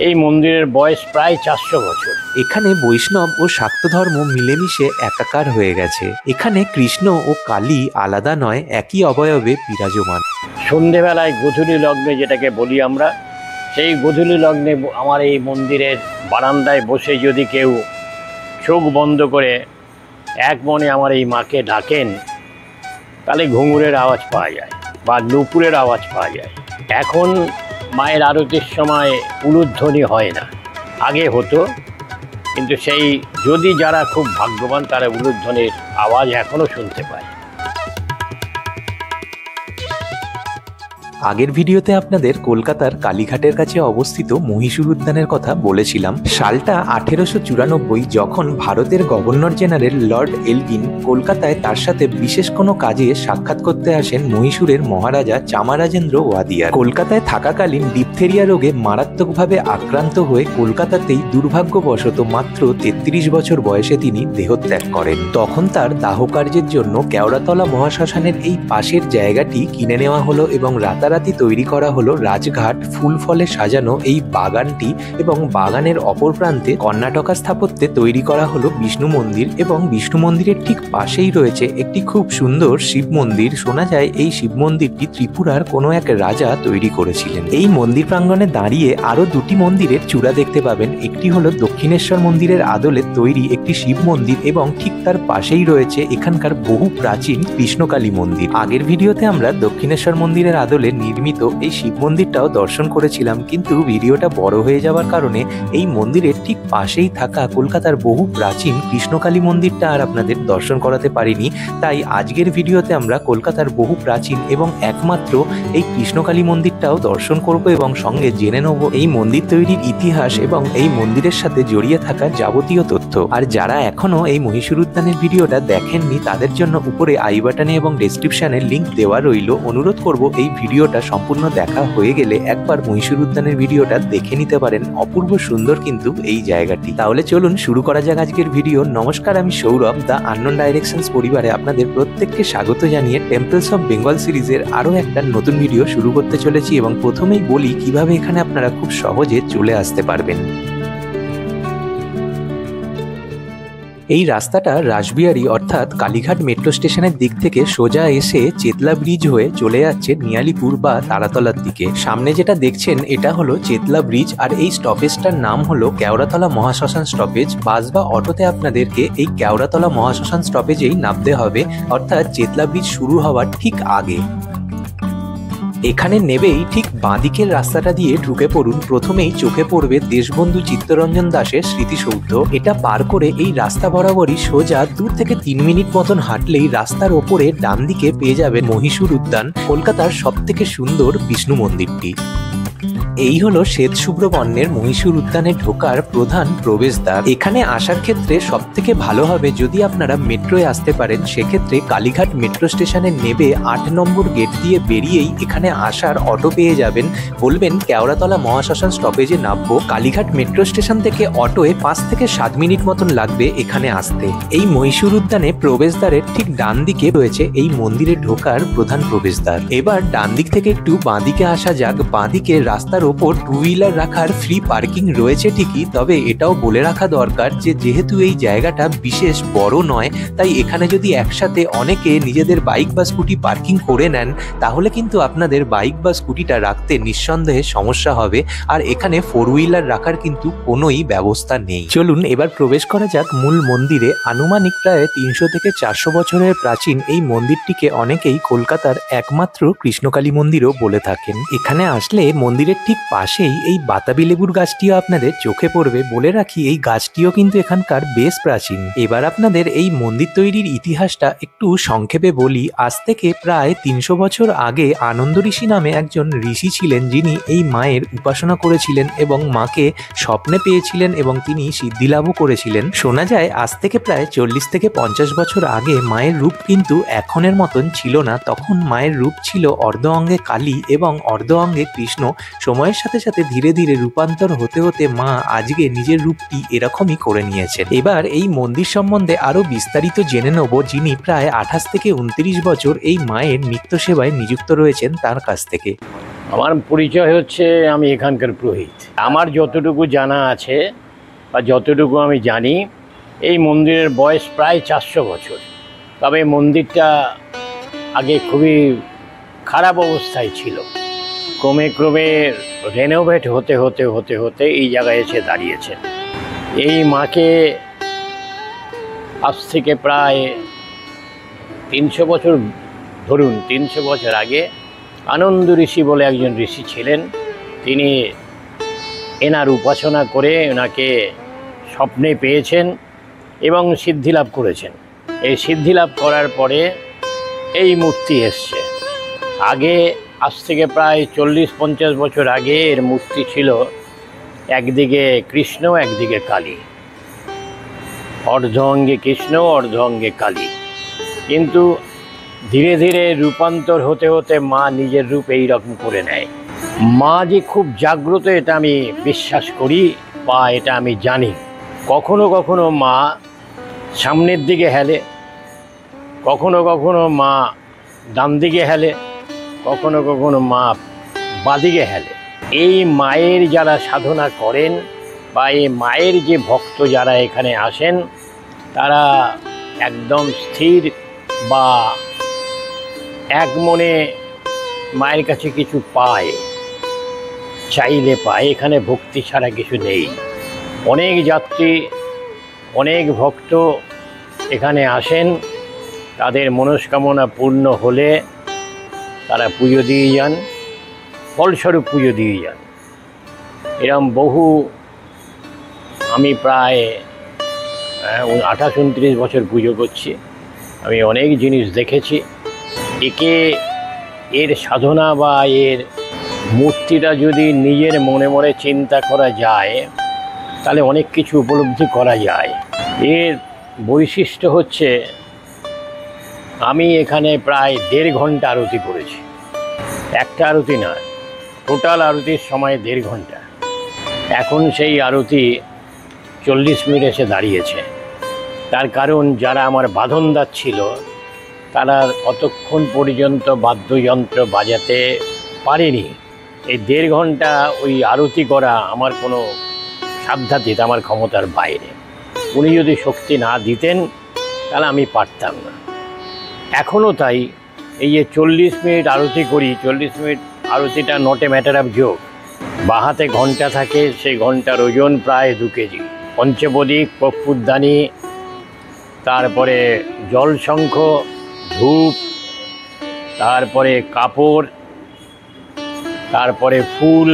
এই মন্দিরের বয়স প্রায় 400 বছর। এখানে বৈষ্ণব ও শাক্ত ধর্ম মিলেমিশে একাকার হয়ে গেছে। এখানে কৃষ্ণ ও কালী আলাদা নয়, একই অবয়বে বিরাজমান। সন্ধেবেলায় গোধূলি লগ্নে যেটাকে বলি আমরা, সেই গোধূলি লগ্নে আমার এই মন্দিরের বারান্দায় বসে যদি কেউ চোখ বন্ধ করে এক মনে আমার এই মাকে ডাকেন, তাহলে ঘুঙুরের আওয়াজ পাওয়া যায় বা নুপুরের আওয়াজ পাওয়া যায়। এখন মায়ের আরতির সময় উলুধ্বনি হয় না, আগে হতো, কিন্তু সেই যদি যারা খুব ভাগ্যবান তারা উলুধ্বনির আওয়াজ এখনও শুনতে পায়। আগের ভিডিওতে আপনাদের কলকাতার কালীঘাটের কাছে অবস্থিত মহীশূর উদ্যানের কথা বলেছিলাম। সালটা 1894, যখন ভারতের গভর্নর জেনারেল লর্ড এলগিন কলকাতায় তার সাথে বিশেষ কোনো কাজে সাক্ষাৎ করতে আসেন মহীশূরের মহারাজা চামারাজেন্দ্র ওয়াদিয়ার। কলকাতায় থাকাকালীন ডিপথেরিয়া রোগে মারাত্মকভাবে আক্রান্ত হয়ে কলকাতাতেই দুর্ভাগ্যবশত মাত্র 33 বছর বয়সে তিনি দেহত্যাগ করেন। তখন তার দাহকার্যের জন্য কেওড়াতলা মহাশ্মশানের এই পাশের জায়গাটি কিনে নেওয়া হলো এবং রাতারাতি তৈরি করা হলো রাজঘাট ফুল ফলে সাজানো এই বাগানটি, এবং বাগানের অপর প্রান্তে কর্ণাটকা স্থাপত্যে তৈরি করা হলো বিষ্ণু মন্দির, এবং বিষ্ণু মন্দিরের ঠিক পাশেই রয়েছে একটি খুব সুন্দর শিব মন্দির। শোনা যায় এই শিব মন্দিরটি ত্রিপুরার কোনো এক রাজা তৈরি করেছিলেন। এই মন্দির প্রাঙ্গণে দাঁড়িয়ে আরো দুটি মন্দিরের চূড়া দেখতে পাবেন। একটি হলো দক্ষিণেশ্বর মন্দিরের আদলে তৈরি একটি শিব মন্দির, এবং ঠিক তার পাশেই রয়েছে এখানকার বহু প্রাচীন কৃষ্ণকালী মন্দির। আগের ভিডিওতে আমরা দক্ষিণেশ্বর মন্দিরের আদলে নির্মিত এই শিব মন্দিরটাও দর্শন করেছিলাম, কিন্তু ভিডিওটা বড় হয়ে যাওয়ার কারণে এই মন্দিরের ঠিক পাশেই থাকা কলকাতার বহু প্রাচীন কৃষ্ণকালী মন্দিরটা আর আপনাদের দর্শন করাতে পারিনি। তাই আজকের ভিডিওতে আমরা কলকাতার বহু প্রাচীন এবং একমাত্র এই কৃষ্ণকালী মন্দিরটাও দর্শন করব এবং সঙ্গে জেনে নেব এই মন্দির তৈরির ইতিহাস এবং এই মন্দিরের সাথে জড়িয়ে থাকা যাবতীয় তথ্য। আর যারা এখনো এই মহীশূর উদ্যানের ভিডিওটা দেখেননি তাদের জন্য উপরে আই বাটনে এবং ডেসক্রিপশনে লিংক দেওয়া রইল। অনুরোধ করব এই ভিডিওটা সম্পূর্ণ দেখা হয়ে গেলে একবার মহীশূর উদ্যানের ভিডিওটা দেখে নিতে পারেন। অপূর্ব সুন্দর কিন্তু এই জায়গাটি। তাহলে চলুন শুরু করা যাক আজকের ভিডিও। নমস্কার, আমি সৌরভ, দ্য আননোন ডাইরেকশনস পরিবারে আপনাদের প্রত্যেককে স্বাগত জানিয়ে টেম্পলস অফ বেঙ্গল সিরিজের আরও একটা নতুন ভিডিও শুরু করতে চলেছি। এবং প্রথমেই বলি কিভাবে এখানে আপনারা খুব সহজে চলে আসতে পারবেন। এই রাস্তাটা রাসবিহারী অর্থাৎ কালীঘাট মেট্রো স্টেশনের দিক থেকে সোজা এসে চেতলা ব্রিজ হয়ে চলে যাচ্ছে নিয়ালিপুর বা তারাতলার দিকে। সামনে যেটা দেখছেন এটা হলো চেতলা ব্রিজ, আর এই স্টপেজটার নাম হলো কেওড়াতলা মহাশ্মশান স্টপেজ। বাস বা অটোতে আপনাদেরকে এই কেওড়াতলা মহাশ্মশান স্টপেজেই নামতে হবে, অর্থাৎ চেতলা ব্রিজ শুরু হওয়ার ঠিক আগে। এখানে নেবেই ঠিক বাঁদিকের রাস্তাটা দিয়ে ঢুকে পড়ুন। প্রথমেই চোখে পড়বে দেশবন্ধু চিত্তরঞ্জন দাশের স্মৃতিসৌধ। এটা পার করে এই রাস্তা বরাবরই সোজা 2 থেকে 3 মিনিট মতন হাঁটলেই রাস্তার ওপরে ডান দিকে পেয়ে যাবেন মহীশূর উদ্যান, কলকাতার সবথেকে সুন্দর বিষ্ণু মন্দিরটি। এই হলো শ্বেত শুভ্র বর্ণের মহীশূর উদ্যানে ঢোকার প্রধান প্রবেশদ্বার। এখানে আসার ক্ষেত্রে সব থেকে ভালো হবে যদি আপনারা মেট্রোয় আসতে পারেন। সেক্ষেত্রে কালীঘাট মেট্রো স্টেশনে নেবে 8 নম্বর গেট দিয়ে বেরিয়েই এখানে আসার অটো পেয়ে যাবেন। বলবেন কেওড়াতলা মহাশ্মশান স্টপেজে নামবো। কালীঘাট মেট্রো স্টেশন থেকে অটোয় 5 থেকে 7 মিনিট মতন লাগবে এখানে আসতে। এই মহীশূর উদ্যানে প্রবেশদ্বারের ঠিক ডান দিকে রয়েছে এই মন্দিরে ঢোকার প্রধান প্রবেশদ্বার। এবার ডান দিক থেকে একটু বাঁ দিকে আসা যাক। বাঁ দিকে রাস্তার ওপর 2 হুইলার রাখার ফ্রি পার্কিং রয়েছে ঠিকই, তবে এটাও বলে রাখা দরকার যে যেহেতু এই জায়গাটা বিশেষ বড় নয়, তাই এখানে যদি একসাথে অনেকে নিজেদের বাইক বা স্কুটি পার্কিং করে নেন তাহলে কিন্তু আপনাদের বাইক বা স্কুটিটা রাখতে নিঃসন্দেহে সমস্যা হবে। আর এখানে 4 হুইলার রাখার কিন্তু কোনোই ব্যবস্থা নেই। চলুন এবার প্রবেশ করা যাক মূল মন্দিরে। আনুমানিক প্রায় 300 থেকে 400 বছরের প্রাচীন এই মন্দিরটিকে অনেকেই কলকাতার একমাত্র কৃষ্ণকালী মন্দিরও বলে থাকেন। এখানে আসলে মন্দিরের ঠিক পাশেই এই বাতাবি লেবুর গাছটিও আপনাদের চোখে পড়বে। বলে রাখি এই গাছটিও কিন্তু এখানকার বেশ প্রাচীন। এবার আপনাদের এই মন্দির তৈরির ইতিহাসটা একটু সংক্ষেপে বলি। আজ থেকে প্রায় 300 বছর আগে আনন্দ ঋষি নামে একজন ঋষি ছিলেন, যিনি এই মায়ের উপাসনা করেছিলেন এবং মাকে স্বপ্নে পেয়েছিলেন এবং তিনি সিদ্ধিলাভও করেছিলেন। শোনা যায় আজ থেকে প্রায় 40 থেকে 50 বছর আগে মায়ের রূপ কিন্তু এখনের মতন ছিল না। তখন মায়ের রূপ ছিল অর্ধ অঙ্গে কালী এবং অর্ধ অঙ্গে কৃষ্ণ। সময় সময়ের সাথে সাথে ধীরে ধীরে রূপান্তর হতে হতে মা আজকে নিজের রূপটি এরকমই করে নিয়েছেন। এবার এই মন্দির সম্বন্ধে আরো বিস্তারিত জেনে নেব, যিনি প্রায় 28 থেকে 29 বছর এই মায়ের নিত্য সেবায় নিযুক্ত রয়েছেন তার কাছ থেকে। আমার পরিচয় হচ্ছে, আমি এখানকার পুরোহিত। আমার যতটুকু জানা আছে বা যতটুকু আমি জানি, এই মন্দিরের বয়স প্রায় 400 বছর। তবে মন্দিরটা আগে খুবই খারাপ অবস্থায় ছিল, ক্রমে ক্রমে রেনোভেট হতে হতে হতে হতে এই জায়গায় এসে দাঁড়িয়েছে। এই মাকে আজ থেকে প্রায় 300 বছর, ধরুন 300 বছর আগে আনন্দ ঋষি বলে একজন ঋষি ছিলেন। তিনি এনার উপাসনা করে এনাকে স্বপ্নে পেয়েছেন এবং সিদ্ধিলাভ করেছেন। এই সিদ্ধিলাভ করার পরে এই মূর্তি এসছে। আগে আজ থেকে প্রায় 40-50 বছর আগে এর মূর্তি ছিল একদিকে কৃষ্ণ, একদিকে কালী, অর্ধ অঙ্গে কৃষ্ণ, অর্ধ অঙ্গে কালী। কিন্তু ধীরে ধীরে রূপান্তর হতে হতে মা নিজের রূপ এই রকম করে নেয়। মা যে খুব জাগ্রত, এটা আমি বিশ্বাস করি বা এটা আমি জানি। কখনো কখনো মা সামনের দিকে হেলে, কখনো কখনো মা ডান দিকে হেলে, কখনো কখনো মা বাঁদিকে হেলে। এই মায়ের যারা সাধনা করেন বা এই মায়ের যে ভক্ত যারা এখানে আসেন, তারা একদম স্থির বা এক মনে মায়ের কাছে কিছু পায়, চাইলে পায়। এখানে ভক্তি ছাড়া কিছু নেই। অনেক যাত্রী, অনেক ভক্ত এখানে আসেন, তাদের মনস্কামনা পূর্ণ হলে তারা পুজো দিয়ে যান, ফলস্বরূপ পুজো দিয়ে যান। এরম বহু, আমি প্রায় 28-29 বছর পুজো করছি, আমি অনেক জিনিস দেখেছি। এর সাধনা বা এর মূর্তিটা যদি নিজের মনে মনে চিন্তা করা যায়, তাহলে অনেক কিছু উপলব্ধি করা যায়। এর বৈশিষ্ট্য হচ্ছে, আমি এখানে প্রায় 1.5 ঘন্টা আরতি করেছি। একটা আরতি না, টোটাল আরতির সময় 1.5 ঘন্টা। এখন সেই আরতি 40 মিনিট এসে দাঁড়িয়েছে। তার কারণ যারা আমার বাঁধনদার ছিল, তারা অতক্ষণ পর্যন্ত বাদ্যযন্ত্র বাজাতে পারেনি। এই 1.5 ঘন্টা ওই আরতি করা আমার কোনো সাধ্যাতীত, আমার ক্ষমতার বাইরে। উনি যদি শক্তি না দিতেন তাহলে আমি পারতাম না। এখনও তাই, এই যে 40 মিনিট আরতি করি, 40 মিনিট আরতিটা not a matter of joke. বাহাতে ঘন্টা থাকে, সেই ঘন্টার ওজন প্রায় 2 কেজি। পঞ্চপ্রদীপ, কর্পূরদানি, তারপরে জলশঙ্খ, ধূপ, তারপরে কাপড়, তারপরে ফুল,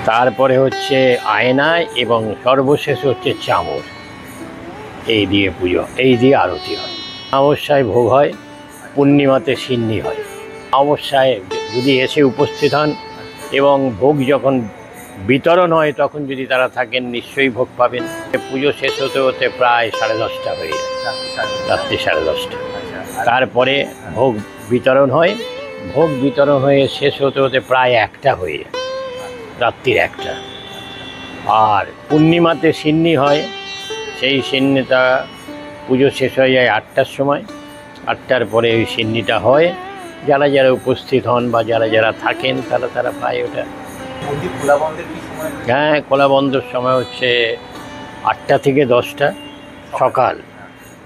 তারপরে হচ্ছে আয়না এবং সর্বশেষ হচ্ছে চামর। এই দিয়ে পুজো, এই দিয়ে আরতি হয়। অমাবস্যায় ভোগ হয়, পূর্ণিমাতে সিন্নি হয়। অমাবস্যায় যদি এসে উপস্থিত হন এবং ভোগ যখন বিতরণ হয়, তখন যদি তারা থাকেন নিশ্চয়ই ভোগ পাবেন। পুজো শেষ হতে হতে প্রায় 10:30 হয়ে যায়, রাত্রি 10:30। তারপরে ভোগ বিতরণ হয়, ভোগ বিতরণ হয়ে শেষ হতে হতে প্রায় 1টা হয়ে যায়, রাত্রির 1টা। আর পূর্ণিমাতে সিন্নি হয়, সেই সিন্নিটা পুজো শেষ হয়ে যায় 8টার সময়। 8টার পরে ওই সিন্নিটা হয়। যারা যারা উপস্থিত হন বা যারা যারা থাকেন, তারা পায় ওটা। হ্যাঁ, খোলা বন্ধের সময় হচ্ছে 8টা থেকে 10টা সকাল।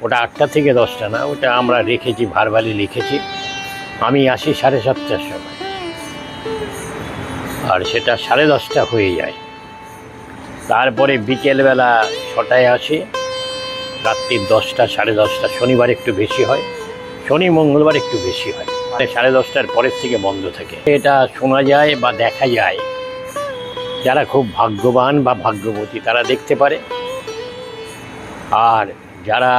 ওটা 8টা থেকে 10টা না, ওটা আমরা রেখেছি, ভারবালি লিখেছি। আমি আসি 7:30টার সময়, আর সেটা 10:30 হয়ে যায়। তারপরে বিকেলবেলা 6টায় আসি, রাত্রি 10টা, 10:30। শনিবার একটু বেশি হয়, শনি মঙ্গলবার একটু বেশি হয়। 10:30টার পরের থেকে বন্ধ থাকে। এটা শোনা যায় বা দেখা যায়, যারা খুব ভাগ্যবান বা ভাগ্যবতী তারা দেখতে পারে, আর যারা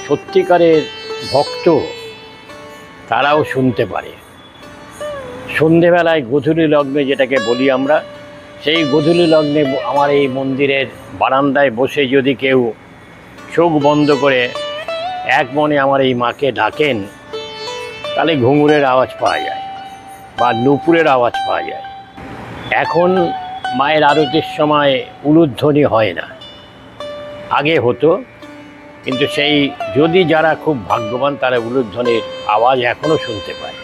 সত্যিকারের ভক্ত তারাও শুনতে পারে। সন্ধেবেলায় গোধূলি লগ্নে যেটাকে বলি আমরা, সেই গোধূলি লগ্নে আমার এই মন্দিরের বারান্দায় বসে যদি কেউ চোখ বন্ধ করে এক মনে আমার এই মাকে ডাকেন, তাহলে ঘুঙুরের আওয়াজ পাওয়া যায় বা নুপুরের আওয়াজ পাওয়া যায়। এখন মায়ের আরতির সময় উলুধ্বনি হয় না, আগে হতো, কিন্তু সেই যদি যারা খুব ভাগ্যবান তারা উলুধ্বনির আওয়াজ এখনও শুনতে পায়।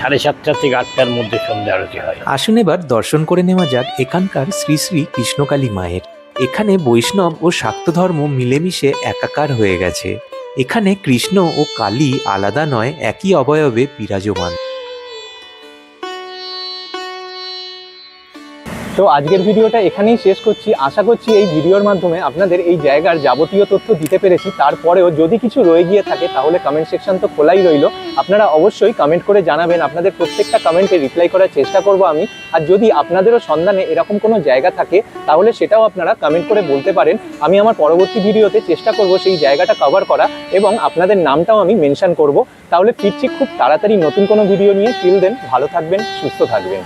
7:30 থেকে 8টার মধ্যে সন্ধ্যা আরতি হয়। আসুন এবার দর্শন করে নেওয়া যাক এখানকার শ্রী শ্রী কৃষ্ণকালী মায়ের। এখানে বৈষ্ণব ও শাক্ত ধর্ম মিলেমিশে একাকার হয়ে গেছে। এখানে কৃষ্ণ ও কালী আলাদা নয়, একই অবয়বে বিরাজমান। তো আজকের ভিডিওটা এখানেই শেষ করছি। আশা করছি এই ভিডিওর মাধ্যমে আপনাদের এই জায়গার যাবতীয় তথ্য দিতে পেরেছি। তারপরেও যদি কিছু রয়ে গিয়ে থাকে তাহলে কমেন্ট সেকশন তো খোলাই রইল, আপনারা অবশ্যই কমেন্ট করে জানাবেন। আপনাদের প্রত্যেকটা কমেন্টে রিপ্লাই করার চেষ্টা করব আমি। আর যদি আপনাদেরও সন্ধানে এরকম কোনো জায়গা থাকে তাহলে সেটাও আপনারা কমেন্ট করে বলতে পারেন। আমি আমার পরবর্তী ভিডিওতে চেষ্টা করব সেই জায়গাটা কভার করা এবং আপনাদের নামটাও আমি মেনশন করব। তাহলে ফিরছি খুব তাড়াতাড়ি নতুন কোনো ভিডিও নিয়ে। টিল দেন ভালো থাকবেন, সুস্থ থাকবেন।